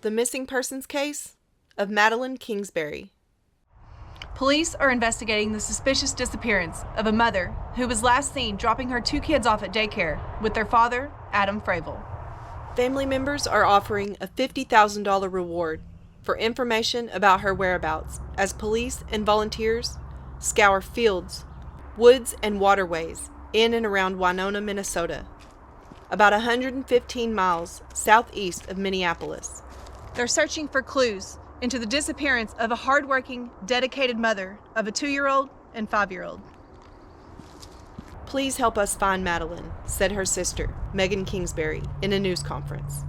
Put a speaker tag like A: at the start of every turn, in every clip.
A: the missing persons case of Madeline Kingsbury.
B: Police are investigating the suspicious disappearance of a mother who was last seen dropping her 2 kids off at daycare with their father, Adam Fravel.
A: Family members are offering a $50,000 reward for information about her whereabouts as police and volunteers scour fields, woods, and waterways in and around Winona, Minnesota, about 115 miles southeast of Minneapolis.
B: They're searching for clues into the disappearance of a hardworking, dedicated mother of a 2-year-old and 5-year-old.
A: "Please help us find Madeline," said her sister, Madeline Kingsbury, in a news conference.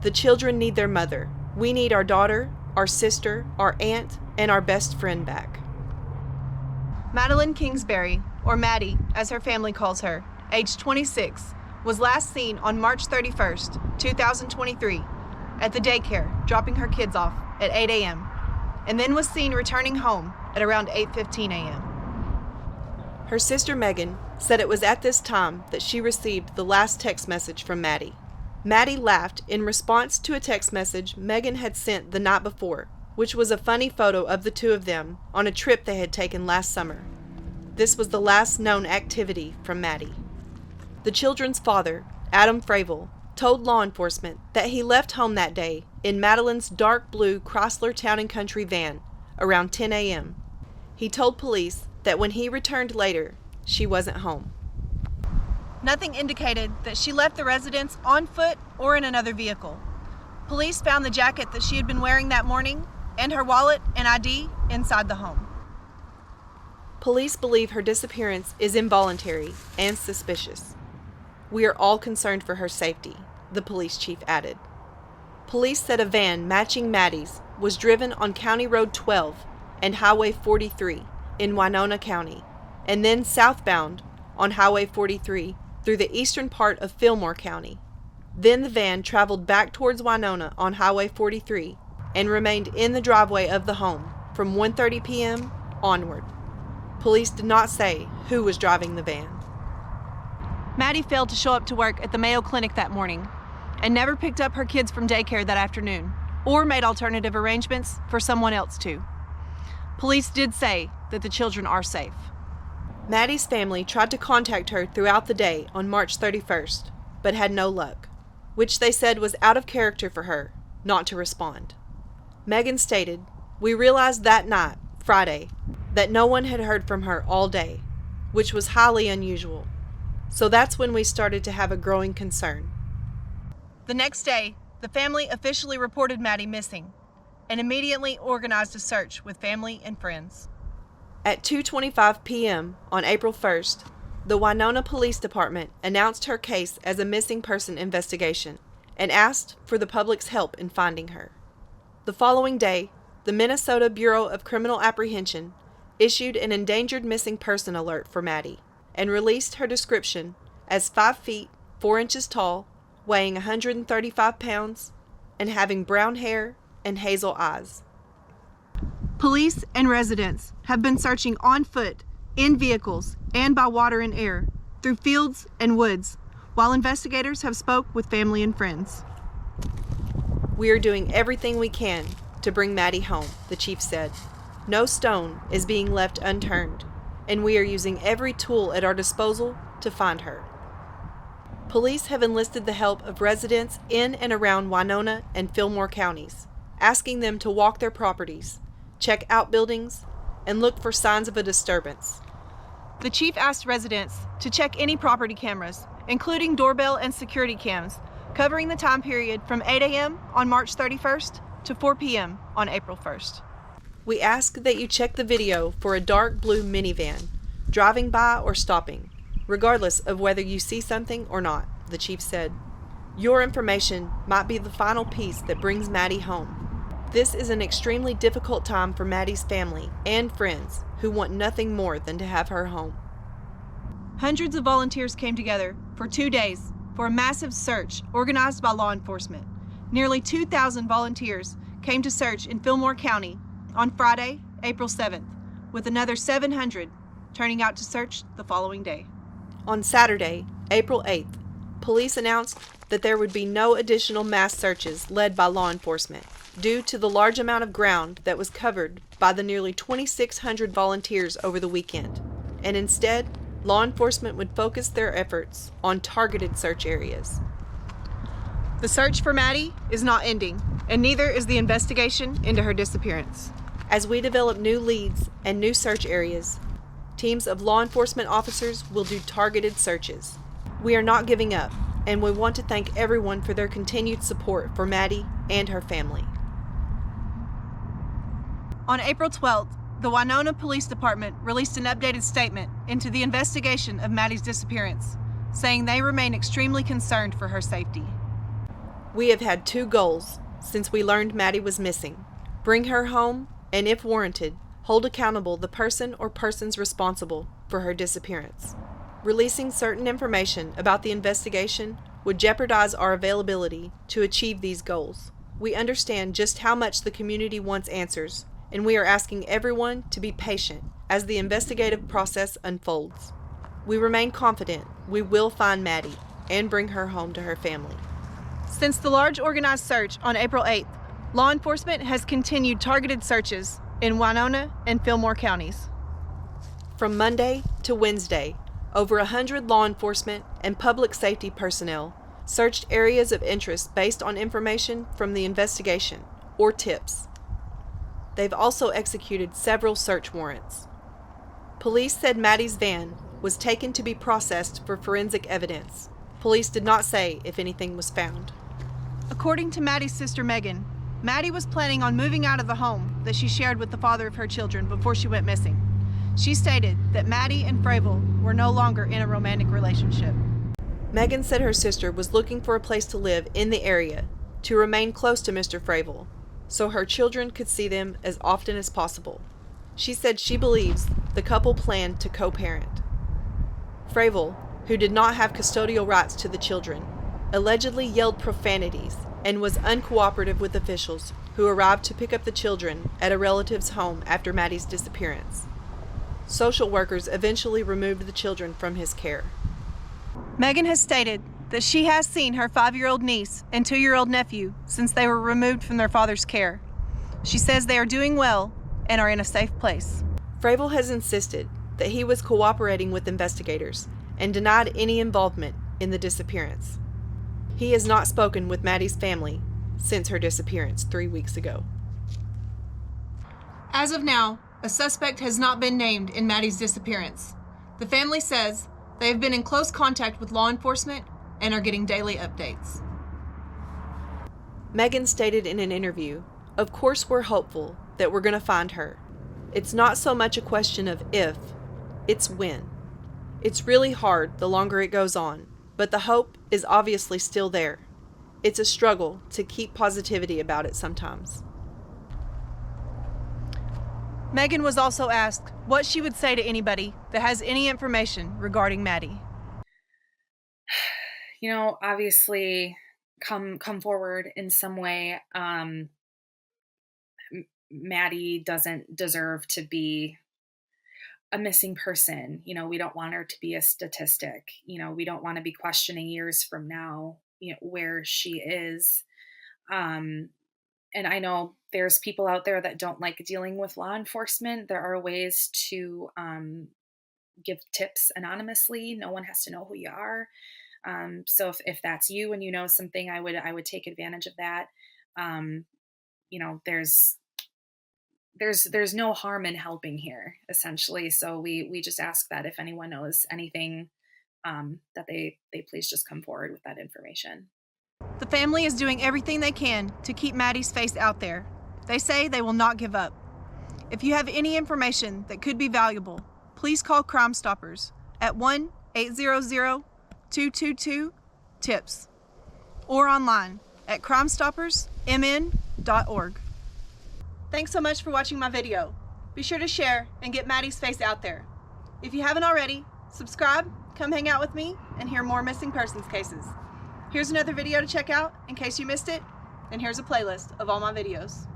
A: "The children need their mother. We need our daughter, our sister, our aunt, and our best friend back."
B: Madeline Kingsbury, or Maddi, as her family calls her, age 26, was last seen on March 31st, 2023, at the daycare, dropping her kids off at 8 a.m., and then was seen returning home at around 8:15 a.m.
A: Her sister Megan said it was at this time that she received the last text message from Maddi. Maddi laughed in response to a text message Megan had sent the night before, which was a funny photo of the two of them on a trip they had taken last summer. This was the last known activity from Maddi. The children's father, Adam Fravel, told law enforcement that he left home that day in Madeline's dark blue Chrysler Town & Country van around 10 a.m. He told police that when he returned later, she wasn't home.
B: Nothing indicated that she left the residence on foot or in another vehicle. Police found the jacket that she had been wearing that morning and her wallet and ID inside the home.
A: Police believe her disappearance is involuntary and suspicious. "We are all concerned for her safety," the police chief added. Police said a van matching Maddi's was driven on County Road 12 and Highway 43 in Winona County, and then southbound on Highway 43 through the eastern part of Fillmore County. Then the van traveled back towards Winona on Highway 43 and remained in the driveway of the home from 1:30 p.m. onward. Police did not say who was driving the van.
B: Maddi failed to show up to work at the Mayo Clinic that morning and never picked up her kids from daycare that afternoon or made alternative arrangements for someone else to. Police did say that the children are safe.
A: Maddi's family tried to contact her throughout the day on March 31st, but had no luck, which they said was out of character for her not to respond. Megan stated, "We realized that night, Friday, that no one had heard from her all day, which was highly unusual. So that's when we started to have a growing concern."
B: The next day, the family officially reported Maddi missing and immediately organized a search with family and friends.
A: At 2:25 p.m. on April 1st, the Winona Police Department announced her case as a missing person investigation and asked for the public's help in finding her. The following day, the Minnesota Bureau of Criminal Apprehension issued an endangered missing person alert for Maddi and released her description as 5 feet 4 inches tall, weighing 135 pounds, and having brown hair and hazel eyes. Police and residents have been searching on foot, in vehicles, and by water and air, through fields and woods, while investigators have spoke with family and friends. "We are doing everything we can to bring Maddi home," the chief said. "No stone is being left unturned, and we are using every tool at our disposal to find her." Police have enlisted the help of residents in and around Winona and Fillmore counties, asking them to walk their properties, check outbuildings, and look for signs of a disturbance. The chief asked residents to check any property cameras, including doorbell and security cams, covering the time period from 8 a.m. on March 31st to 4 p.m. on April 1st. "We ask that you check the video for a dark blue minivan, driving by or stopping, regardless of whether you see something or not," the chief said. "Your information might be the final piece that brings Maddi home. This is an extremely difficult time for Maddi's family and friends who want nothing more than to have her home." Hundreds of volunteers came together for 2 days for a massive search organized by law enforcement. Nearly 2,000 volunteers came to search in Fillmore County on Friday, April 7th, with another 700 turning out to search the following day. On Saturday, April 8th, police announced that there would be no additional mass searches led by law enforcement, due to the large amount of ground that was covered by the nearly 2,600 volunteers over the weekend, and instead, law enforcement would focus their efforts on targeted search areas.
B: The search for Maddi is not ending, and neither is the investigation into her disappearance.
A: As we develop new leads and new search areas, teams of law enforcement officers will do targeted searches. We are not giving up, and we want to thank everyone for their continued support for Maddi and her family.
B: On April 12th, the Winona Police Department released an updated statement into the investigation of Maddi's disappearance, saying they remain extremely concerned for her safety.
A: We have had two goals since we learned Maddi was missing: bring her home, and if warranted, hold accountable the person or persons responsible for her disappearance. Releasing certain information about the investigation would jeopardize our availability to achieve these goals. We understand just how much the community wants answers, and we are asking everyone to be patient as the investigative process unfolds. We remain confident we will find Maddi and bring her home to her family.
B: Since the large organized search on April 8th, law enforcement has continued targeted searches in Winona and Fillmore counties.
A: From Monday to Wednesday, over 100 law enforcement and public safety personnel searched areas of interest based on information from the investigation or tips. They've also executed several search warrants. Police said Maddi's van was taken to be processed for forensic evidence. Police did not say if anything was found.
B: According to Maddi's sister Megan, Maddi was planning on moving out of the home that she shared with the father of her children before she went missing. She stated that Maddi and Fravel were no longer in a romantic relationship.
A: Megan said her sister was looking for a place to live in the area to remain close to Mr. Fravel, so her children could see them as often as possible. She said she believes the couple planned to co-parent. Fravel, who did not have custodial rights to the children, allegedly yelled profanities and was uncooperative with officials who arrived to pick up the children at a relative's home after Maddi's disappearance. Social workers eventually removed the children from his care.
B: Megan has stated that she has seen her 5-year-old niece and 2-year-old nephew since they were removed from their father's care. She says they are doing well and are in a safe place.
A: Fravel has insisted that he was cooperating with investigators and denied any involvement in the disappearance. He has not spoken with Maddi's family since her disappearance 3 weeks ago.
B: As of now, a suspect has not been named in Maddi's disappearance. The family says they have been in close contact with law enforcement and are getting daily updates.
A: Megan stated in an interview, "Of course we're hopeful that we're going to find her. It's not so much a question of if, it's when. It's really hard the longer it goes on, but the hope is obviously still there. It's a struggle to keep positivity about it sometimes."
B: Megan was also asked what she would say to anybody that has any information regarding Maddi.
C: You know, obviously come forward in some way. Maddi doesn't deserve to be a missing person. You know, we don't want her to be a statistic. You know, we don't want to be questioning years from now, you know, where she is. And I know there's people out there that don't like dealing with law enforcement. There are ways to give tips anonymously. No one has to know who you are. So if that's you and you know something, I would take advantage of that. You know, there's no harm in helping here, essentially. So we just ask that if anyone knows anything, that they please just come forward with that information.
B: The family is doing everything they can to keep Maddi's face out there. They say they will not give up. If you have any information that could be valuable, please call Crime Stoppers at 1-800-222-TIPS or online at crimestoppersmn.org. Thanks so much for watching my video. Be sure to share and get Maddi's face out there. If you haven't already, subscribe, come hang out with me, and hear more missing persons cases. Here's another video to check out in case you missed it, and here's a playlist of all my videos.